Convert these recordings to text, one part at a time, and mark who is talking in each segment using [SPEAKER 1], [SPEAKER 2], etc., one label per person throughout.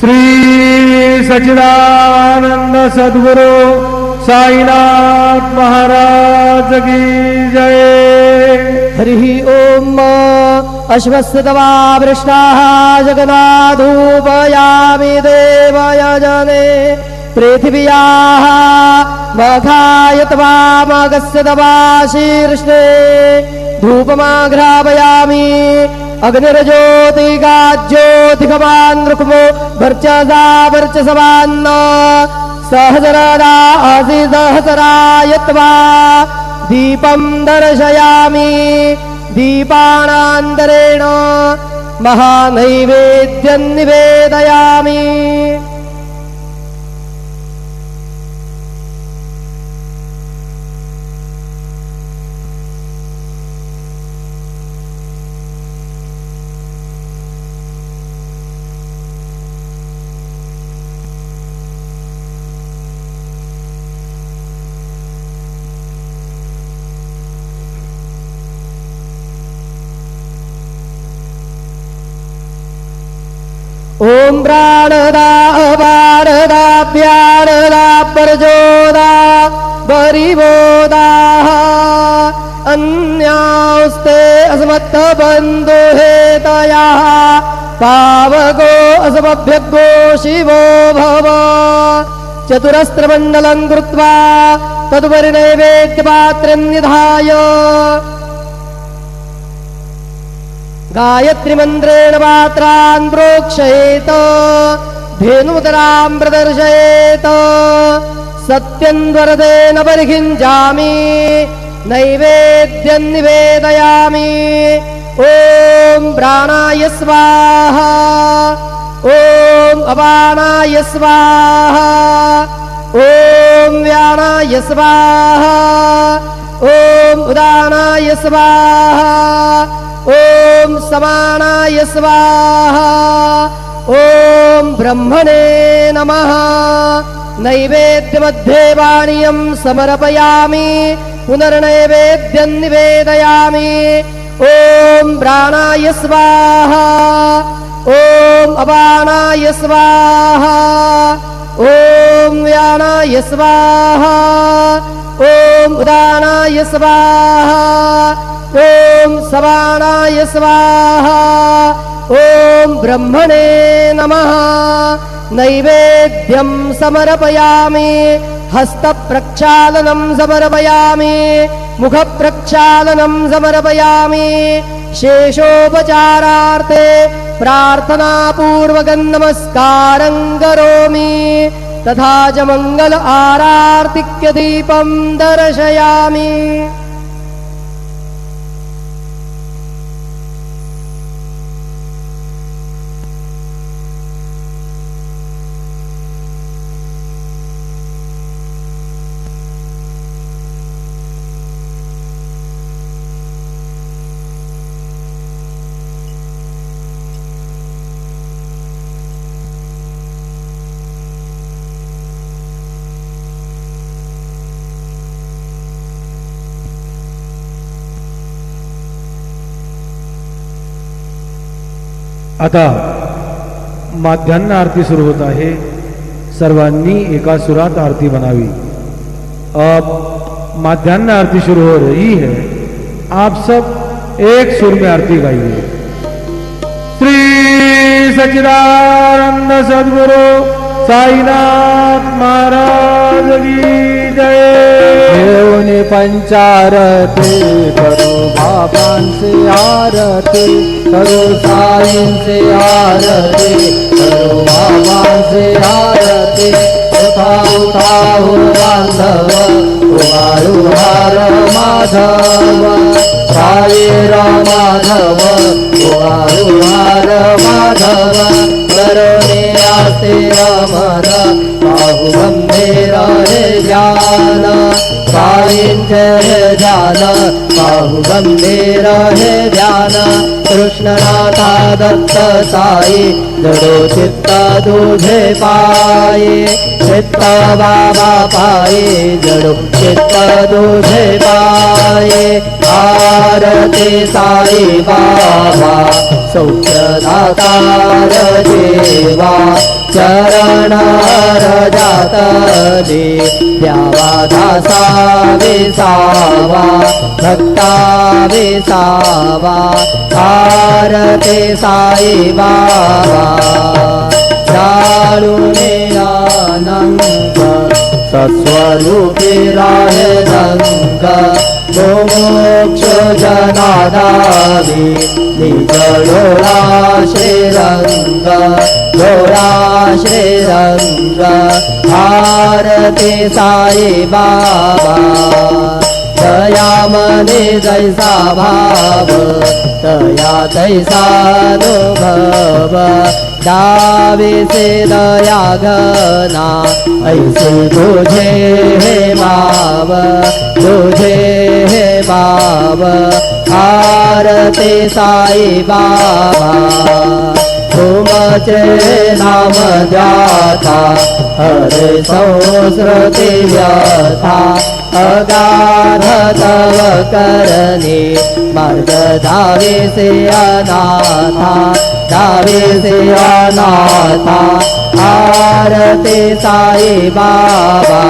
[SPEAKER 1] श्री सच्चिदानंद सद्गुरु साईनाथ महाराज की जय।
[SPEAKER 2] हरि ओम। अश्वत्थवा वृष्णाः जगन्नाथोपयामि देवयजने पृथिव्याः मघाय त्वामगस्य तवा शीर्षे धूपमाघ्रापयामि अग्निर्ज्योतिगाज्योतिगमान् रुक्मो वर्चसा वर्चसवान्न सहस्रदा असि सहस्राय त्वा दीपं दर्शयामि दीपानान्तरेण महानैवेद्यं निवेदयामि। ओम प्राणदा अपारदा प्यारदा परजोदा बरिवोदा अन्यास्ते अस्मत्त बंधु हेतया पावको असमभ्यगो शिवो भव। चतुरस्त्रमण्डलं कृत्वा तदुपरि नैवेद्यपात्रं निधाय गायत्री मंत्रेण पात्रान् प्रोक्षयेत धेनुतरां प्रदर्शयेत सत्यं वरदेन परिखिञ्चामि नैवेद्यं निवेदयामि। ओम प्राणाय स्वाहा ओम अपानाय स्वाहा ओम व्यानाय स्वाहा ओम उदानाय स्वाहा ओम समानाय स्वाहा ओम ब्रह्मणे नमः। नैवेद्यमध्ये पानीयं समर्पयामि पुनर्नैवेद्यं निवेदयामि। ओम प्राणाय स्वाहा ओम अपानाय स्वाहा ओम व्यानाय स्वाहा ओम उदानाय स्वाहा ओम समानाय स्वाहा ओम ब्रह्मणे नमः। नैवेद्यं समर्पयामि हस्तप्रक्षालनं समर्पयामि मुखप्रक्षालनं समर्पयामि। शेषोपचारार्थे प्रार्थनापूर्वकं नमस्कारं करोमि तथा च मंगल आरार्तिक्य दीपं दर्शयामि।
[SPEAKER 1] आता माध्यान्ह आरती सुरू होत आहे। सर्वांनी एका सुरात आरती बनावी। अब माध्यान्ह आरती शुरू हो रही है। आप सब एक सुर में आरती गाइए। श्री सच्चिदानंद सद्गुरु साईनाथ महाराज की जय।
[SPEAKER 3] देवनी पंचारती करो बाबांसे आरती करो साईंसे आरती करो बाबांसे आरती। उठाओ बांधव उभारू हार माधव साई माधव उभारू हार माधव। करुणे आस्ते रमण बाहु गंभीर हे ज्ञान साईंचे हे ध्यान बाहु गंभीर हे ध्यान। कृष्णनाथा दत्त साई जडो चित्त तुझे पाये चित्त बाबा पाये जडो चित्त तुझे पाये। आरती साई बाबा सौख्यदाता देवा रजातले द्यावा दासा विसावा भक्ता विसावा आरती साई बाबा चालुने आनंद सस्वरूपी राहे रंग मोक्ष जनादावी निज डोळा श्रीरंग डोळा श्रीरंग आरती साई बाबा दयामने जैसा भाव तया तैसा अनुभव डावे से दया घना ऐसे तुझे हे भाव तुझे हे भाव आरती साई बाबा तुमचे नाम द्याता हरे संस्कृती व्यथा अगाध तव करणे मार्ग धावे से अनाथा धावे से अनाथा आरती साई बाबा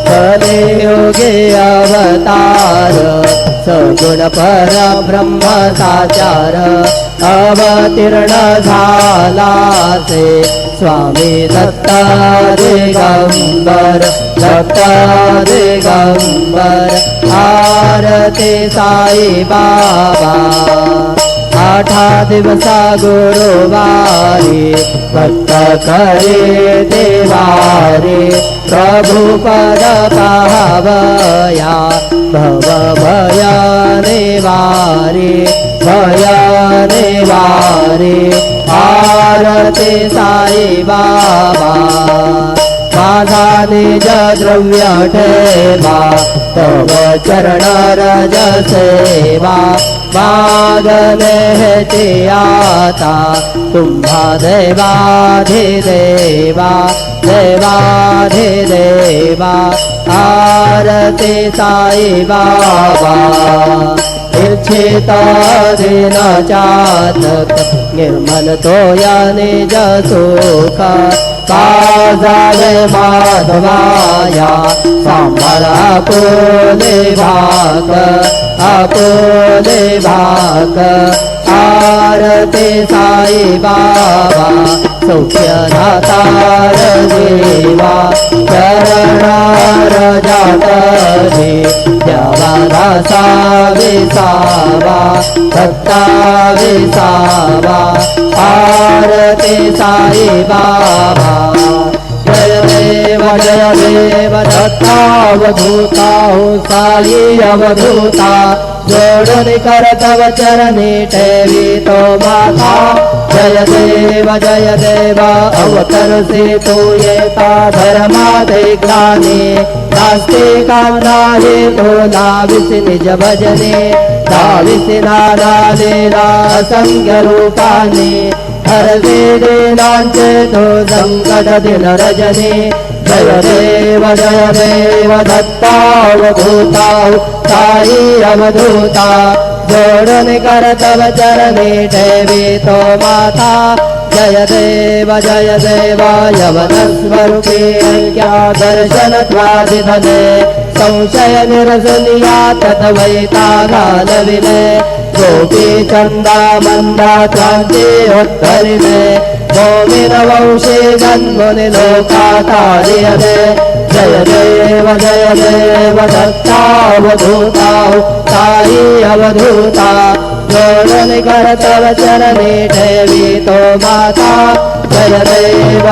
[SPEAKER 3] कलियुगे अवतार सगुण पर ब्रह्म साचार अवतीर्ण झाला से स्वामी दत्ता दिगंबर दत्ता दिगंबर आरती साई बाबा आठा दिवसा गुरुवारी भक्त करे देवारे प्रभु पद पावया भव भय निवारे भय निवारे आरती साई बाबा माझा निज द्रव्य ठेवा तव चरण रज सेवा मागणे हेती आता तुम्हा देवाधिदेवा देवाधिदेवा आरती साई बाबा इच्छित दिन चातक निर्मल तो या निज सुख काजाले माधवाया सांभाळा आपुले भाग आपुले भाग आरती साई बाबा सौख्यदातार देवा चरणार जातले द्यावा दासा विसावा भक्ता विसावा आरती साई बाबा जय देव दत्तावधूता हो साई अवधूता जोडून करतव चरणी ठेवी तो माता जय देव अवतरसे तो येता धर्मादे ज्ञाने नास्तिकांना हे तो लाविसी निज भजने लाविसी नाना लीला असंख्य रूपाने हरवे दीनांचे तो संकट दिन रजनी जय देव दत्तावधूता साई अवधूता जोडून करतव चरणी ठेवी तो माता जय देव यवनस्वरूपी क्या दर्शन त्वादिधने संशय निरसनिया तद्वैता गालविने गोपी चंदा मंदा क्रांति उत्तरिने गोविंद वंशी जन्मुनि लोकातार्यते जय देव दत्तावधूता साई अवधूता जोडून करतव चरणी ठेवी तो माता जय देव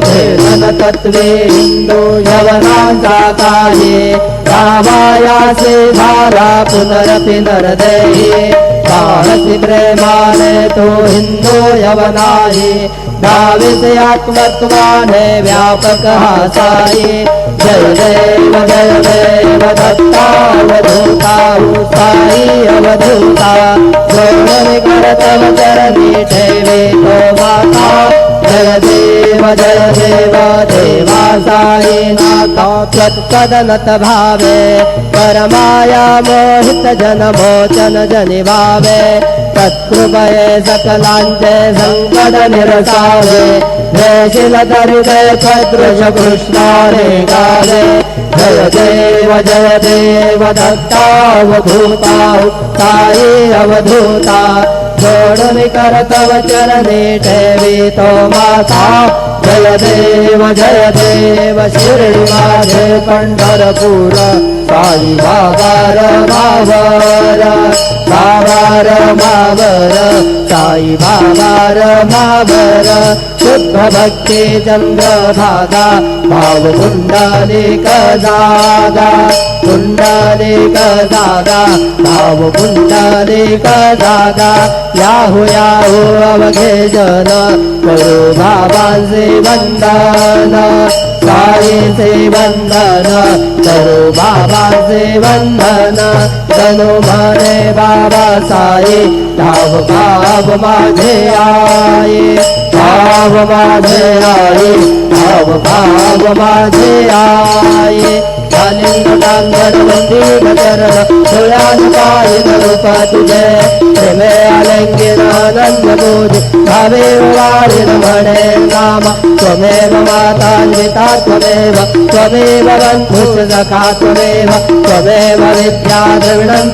[SPEAKER 3] भेदन तत्वे हिंदू यवनांचा काये रामायासे धारा पुनरपि नरदेये साहसी प्रेमाने तो हिंदू यवनाये दाविसे आत्मत्वाने व्यापक हासाये जय देव दत्तावधूता साई अवधूता जोडून करतव चरणी ठेवी तो माता जय देव जय देव देवा साईनाथ त्वत्पदनत भावे परमाया मोहित जन मोचन जनि भावे तत्कृपये सकलांचे संकट निरसावे जयशील दरिद्रे सदृश कृष्णा रे गावे जय देव दत्तावधूता साई अवधूता जोडून कर तव चरणी ठेवी तो माता जय देव शिर्डी माझे पंढरपूर साई बाबार मावर बाबार मावर साई बाबार मावर शुद्ध भक्ती चंद्रभागा भाव पुंडलिक जागा पुंडलिक जागा भाव पुंडलिक जागा याहू याहू अवघे जन करू बाबांचे वंदन साईचे वंदन करू बाबांचे वंदन जणू म्हणे बाबा साई धाव भाव माझे आई भाव माझे आई भाव भाव माझे आई वंदी भजरण तुळ्यान पाहिन रूप तुझे प्रेमे आलिंगन आनंद बोध भावे वाळीन म्हणे नाम त्वमेव मातान्विता त्वमेव बन्धुश्च सखा त्वमेव विद्या द्रविणं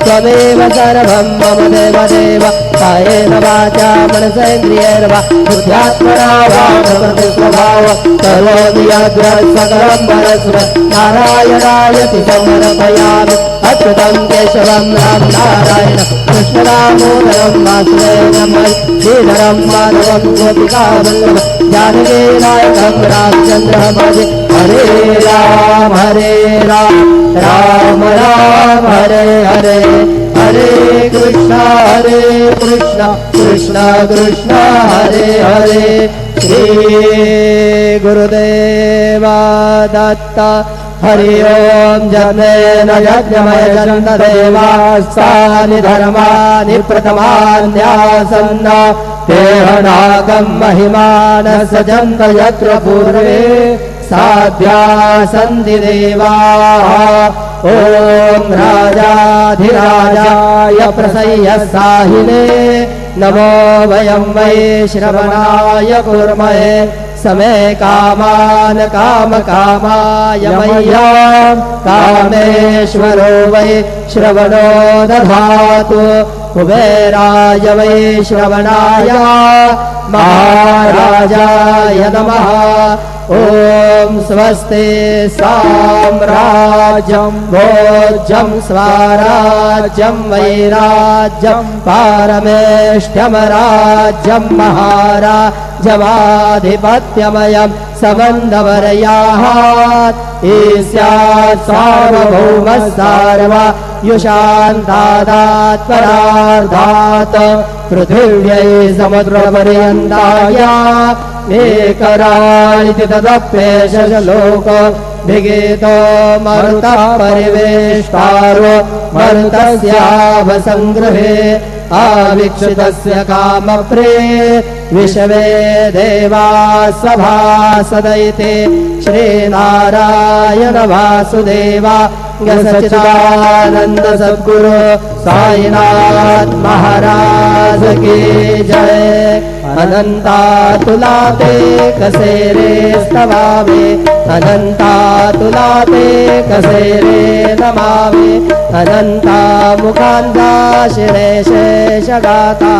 [SPEAKER 3] त्वमेव सर्वं मम देव कायेन वाचा मनसेन्द्रियैर्वा बुद्ध्यात्मना वा प्रकृतिस्वभाव करोमि यद्यत् सकलं परस्मै नारायणायति समर्पयामि अच्युतं केशवं राम नारायण कृष्णदामोदरं वासुदेवं श्रीधरं माधवं गोपिकावल्लभं जानकीनायकं रामचन्द्रं भजे हरे राम राम राम हरे हरे हरे कृष्ण कृष्ण कृष्ण हरे हरे श्री गुरुदेवा दत्त हरि ओम जन्मेन यज्ञमय चन्द्रदेवास्तानि धर्माणि प्रथमान्यासन्न तेहनागं महिमानः सजन्त यत्र पूर्वे साध्या सन्ति देवाः ॐ राजाधिराजाय प्रसह्य साहिने नमो वयं वै श्रवणाय कुर्महे समे कामान कामकामाय मह्यं कामेश्वरो वै श्रवणो दधातु कुबेराय वै श्रवणाय महाराजाय नमः ॐ स्वस्ति साम्राज्यं भोज्यं स्वराज्यं वैराज्यं पारमेष्ठ्यमराज्यं महाराजमाधिपत्यमयं समन्दवर्याः ईस्यात् सार्वभौमः सार्वयुषान्तादात् परार्धात् पृथिव्यै समुद्रपर्यन्ताया एकराळिति तदप्येष लोक भिगीतो मरुतः परिवेष्टारो मरुतस्यावसङ्गृहे आवीक्षितस्य कामप्रे विश्वे देवा सभासदयिते श्रीनारायण वासुदेवा सच्चिदानंद सद्गुरु साईनाथ महाराज की जय अनंता तुला ते कसे रे स्तवावे अनंता तुला ते कसे रे नमावे अनंता मुखांता शिरे शेषगाता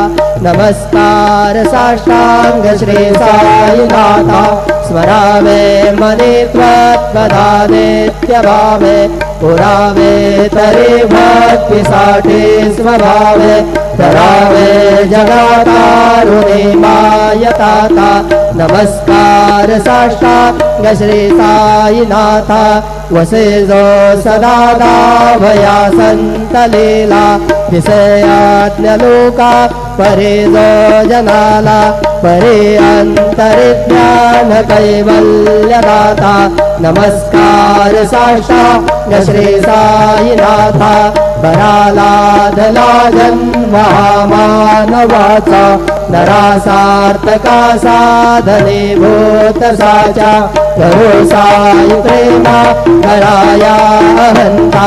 [SPEAKER 3] नमस्कार साष्टांग श्री साईनाथा स्मरावे मने त्वत्पदानित्यभावे पुरावे तरी भक्तीसाठी स्वभावे करावे जगातारुणी मायताता नमस्कार साष्टांग श्री साईनाथा वसे जो सदा दाभया संत लीला विषयाज्ञलोका परे जो जनाला परे अंतरिज्ञान कैवल्यदाता नमस्कार साष्टांग श्री साईनाथा बराला धला जन्महा मानवाचा नरासार्थका साधने भूत साचा भरोसायु प्रेमा कराया हंता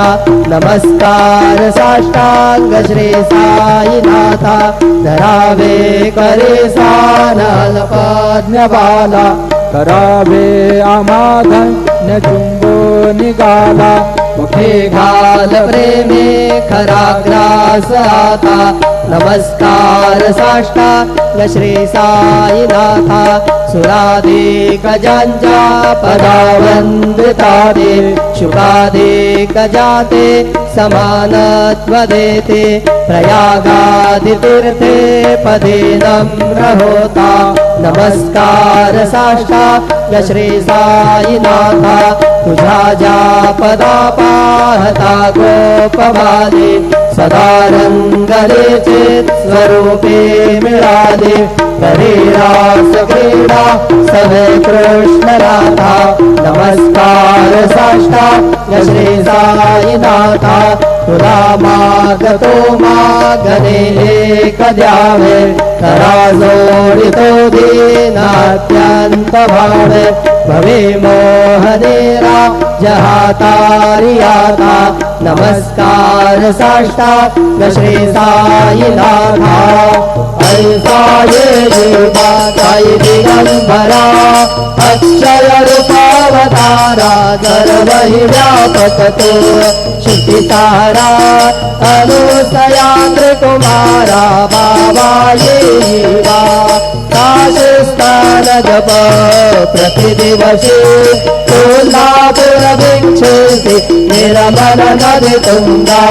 [SPEAKER 3] नमस्कार साष्टांग श्री साईनाथा धरावे करे सानल पद्मबाला
[SPEAKER 4] करावे आमाधन्य चुंबो निगाला
[SPEAKER 3] मुखे घाल प्रेमे खरा ग्रास आता नमस्कार साष्टांग श्री साईनाथा सुराधिक जंजा पदावंदिता दे शुकाधिक जाते समानत्व देते प्रयागादि तीर्थे पदे नम्र होता नमस्कार साष्टांग श्री साईनाथा तुझा ज्या पदा पाहता गोपबाले सदा रंगले चित स्वरूपे मिळाले करे रास क्रीडा सवे कृष्ण राधा नमस्कार साष्टांग श्री साईनाथा तुला मागतो मागणे एक द्यावे करा जोडितो दीनात्यंत भावे भवे मोहनेरा जहातारियाता नमस्कार साष्टांग श्री साईनाथा ऐसा ये देवा साई दिगंबरा अक्षय रूपावतारा सर्वहि व्यापक तो श्रुति तारा अनुसयांद्र कुमारा बाबा ये वा काशस्थान जप प्रतिदिवसे कोल्हापुर भिक्षेति निर्मल नदी तुंगा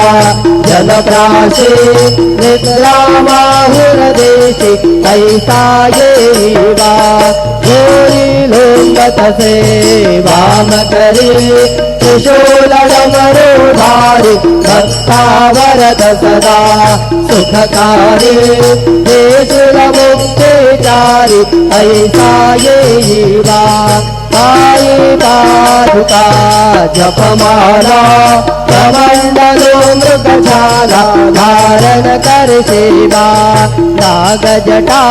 [SPEAKER 3] जलप्राशे निद्रामाहुरदेशे ऐसा ये वा घोरी लोकतसे वाम करे त्रिशूलडमरुधारि भक्तावरद सदा सुखकारी देशुलमुक्तिचारि ऐसा ये वा पायी पादुका जपमाला कमंडलो मृगशाला धारण कर सेवा नाग जटा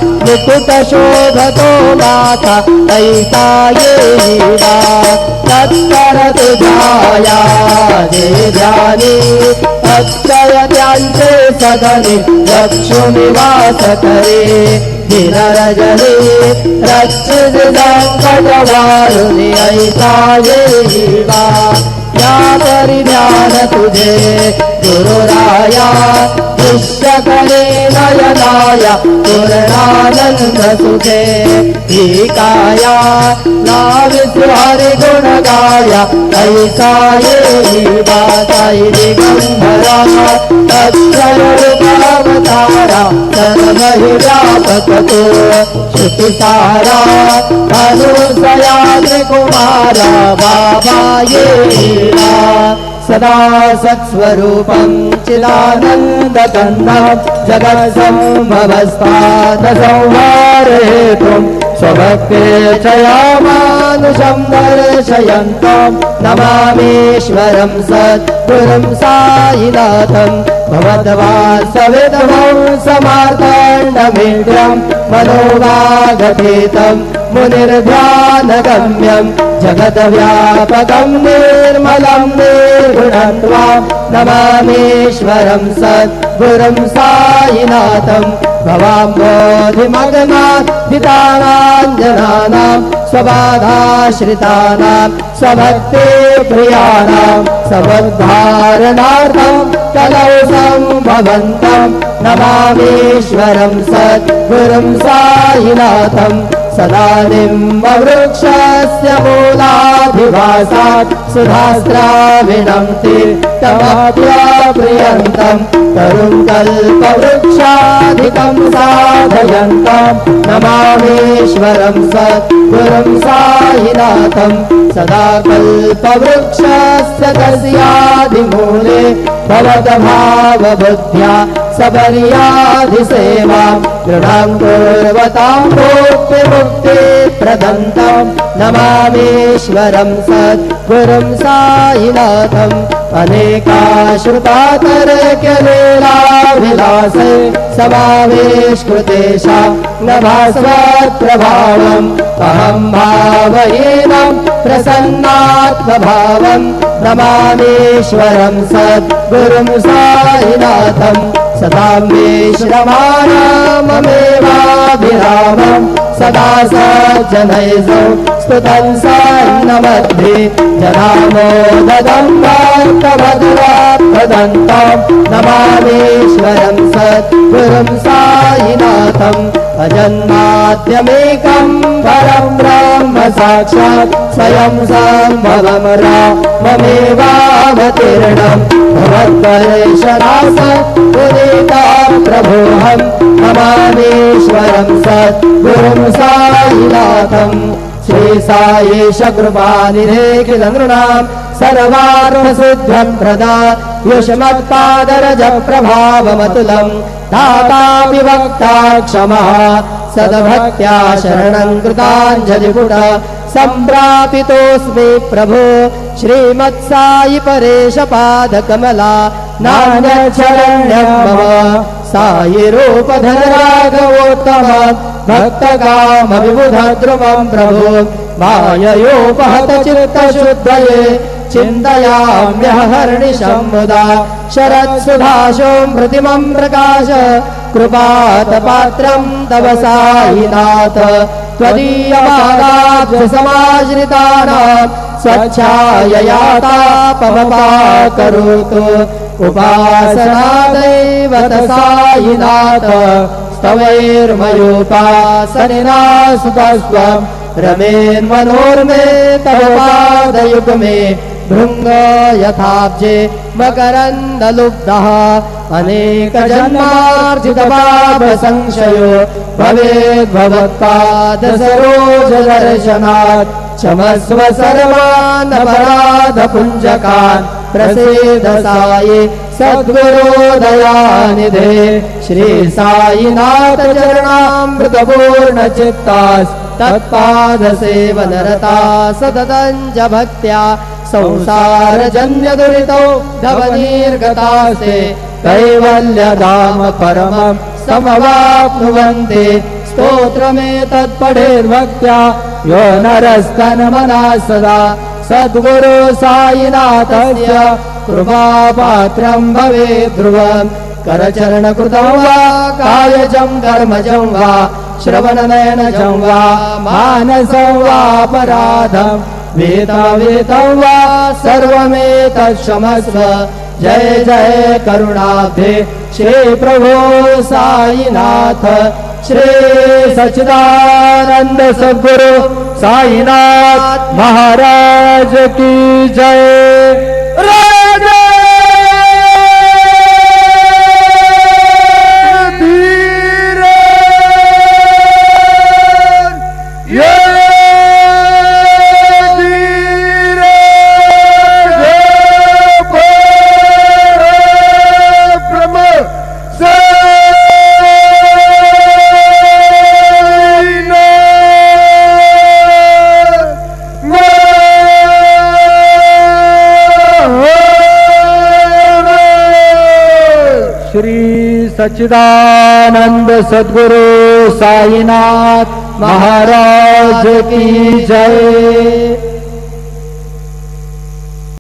[SPEAKER 3] मुकुट शोभतो माता ऐसा ये वा तत्पर तुझाया जे जानी अक्षय त्यांचे सदने लक्ष्मी वास करे रजनी रक्षित संकट वारुणी ऐसा ये वा या परिध्यान तुझे गुरुराया दृश्य करे नयनाया पूर्णानंद सुखे ही काया नाविसु हरि गुण गाया ऐसा ये वा साई दिगंबरा अक्षय रूपावतारा सर्वहि व्यापक तो श्रुति सारा अनुसयाद्रि कुमारा बाबा ये वा सदा सत्स्वरूपं चिदानन्दकन्दं जगत्सम्भवस्थात् संहारेतुं स्वभक्तेच्छया मानुषं दर्शयन्तं नमामीश्वरं सद्गुरुं साईनाथं भवद्वासविदमं समार्ताण्डमीड्यं मनोवागतीतं मुनिर्ध्यानगम्यं जगद्व्यापकं निर्मलं निर्गुणत्वं नमामीश्वरं सद्गुरुं साईनाथं भवाम्बोधिमग्नादितानाञ्जनानां स्वबाधाश्रितानां स्वभक्ति प्रियाणां समुद्धारणार्थं कलौ सम्भवन्तं नमामीश्वरं सद्गुरुं साईनाथं सदा निम्बवृक्षस्य मूलाधिवासात् सुधास्त्राविणं तीर्थमाप्याप्रियन्तं तरुं कल्पवृक्षाधिकं साधयन्तं नमामीश्वरं सद्गुरुं साईनाथं सदा कल्पवृक्षस्य तस्यादिमूले भवद्भावबुद्ध्या सबर्याधिसेवा दृढां कुर्वतां मुक्ति प्रदन्तं नमामीश्वरं सद्गुरुं साईनाथम् अनेकाश्रुतातर्क्यलीलाविलासे समावेशकृतेशा नभास्वत्प्रभावम् अहं भावयेनं प्रसन्नात्मभावं नमामीश्वरं सद्गुरुं साईनाथम् सदां विश्रमाणाममेवाभिरामं सदा सज्जनैः स्तुतं सन्नमध्ये जनामोदं भक्तभद्रात्मदन्तं नमामीश्वरं सद्गुरुं साईनाथम् अजन्माद्यमेकं परं ब्रह्म साक्षात् स्वयं सम्भवं राममेवावतीर्णं भवद्दर्शनासुदितं प्रभोऽहं नमामीश्वरं सद्गुरुं साईनाथम् श्री साईश कृपानिधे नृणां सर्वार्थसिद्ध्यं प्रदा युष्मत्पादरज प्रभावमतुलं दाता विवक्ता क्षमः सद्भक्त्या शरणं कृताञ्जलिपुट सम्प्रापितोऽस्मि प्रभो श्रीमत्साई परेश पादकमला नान्यशरण्यं मम साई रूपधर राघवोत्तम भक्तकामविबुधद्रुमं प्रभो माययोपहत चित्तशुद्धये चिन्तयाम्यहर्निशं मुदा शरत्सुधाशों प्रतिमं प्रकाश कृपातपात्रं तव साईनाथ त्वदीयपादाब्जसमाश्रितानां स्वच्छायया तापमपाकरोतु उपासनादैवत साईनाथ स्तवैर्मयोपासनिना सुतस्त्वं रमेन्मनोर्मे तव पादयुग्मे भृङ्ग यथाब्जे मकरन्दलुब्धः अनेकजन्मार्जितपापसंशयो भवेद्भवत्पादसरोजदर्शनात् क्षमस्व सर्वान् अपराधपुञ्जकान् प्रसीद साई सद्गुरोदयानिधे श्री साईनाथ चरणामृतपूर्णचित्तास् तत्पादसेवनरता सततं च भक्त्या संसारजन्यदुरितौ धवनीर्गतास्ते कैवल्यधाम परमं समवाप्नुवन्ति स्तोत्रमेतत्पठेर्भक्त्या यो नरस्तन्मना सदा सद्गुरु साईनाथस्य कृपापात्रं भवेत् ध्रुवम् करचरणकृतं वा कायजं कर्मजं वा श्रवणनयनजं वा मानसं वापराधं वेदावेतं वा सर्वमेतत्क्षमस्व जय जय करुणाब्धे श्री प्रभो साईनाथ श्री सच्चिदानंद सद्गुरु साईनाथ महाराज की जय। सच्चिदानंद सद्गुरु साईनाथ महाराज की जय।